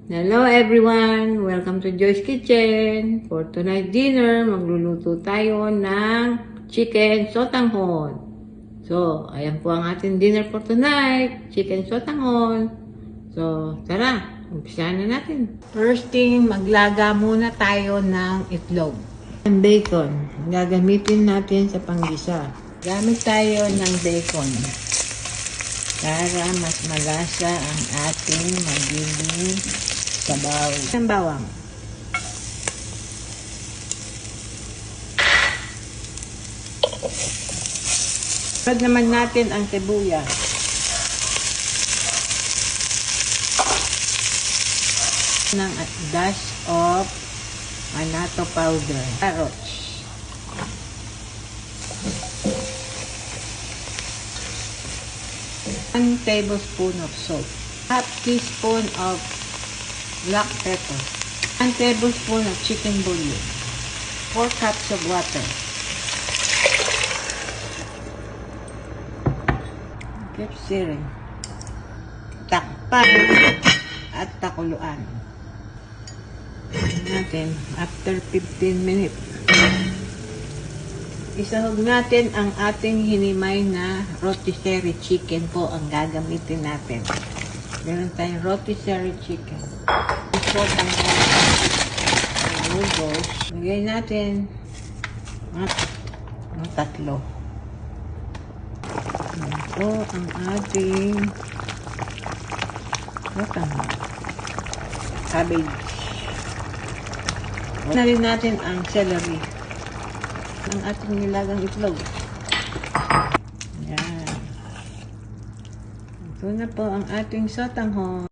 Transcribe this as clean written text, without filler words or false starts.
Hello everyone! Welcome to Joy's Kitchen. For tonight dinner, magluluto tayo ng chicken sotanghon. So, ayan po ang ating dinner for tonight. Chicken sotanghon. So, tara, umpisahan na natin. First thing, maglaga muna tayo ng itlog. Ang bacon, gagamitin natin sa panggisa. Gamit tayo ng bacon para mas malasa ang ating magiging sabaw. Ang bawang. Sunod naman natin ang sibuyas. Ng dash of annatto powder. Carrots. 1 tablespoon of salt. Half teaspoon of black pepper. 1 tablespoon of chicken bouillon. 4 cups of water. Keep stirring. Takpan at takuluan. Natin after 15 minutes. Isahog natin ang ating hinimay na rotisserie chicken po ang gagamitin natin. Meron tayong rotisserie chicken. Isot ang noodles. Lagay natin mga tatlo. Ito ang ating cabbage. Na rin natin ang celery. Ang ating nilagang itlog. Yan. Ito na po ang ating sotanghon.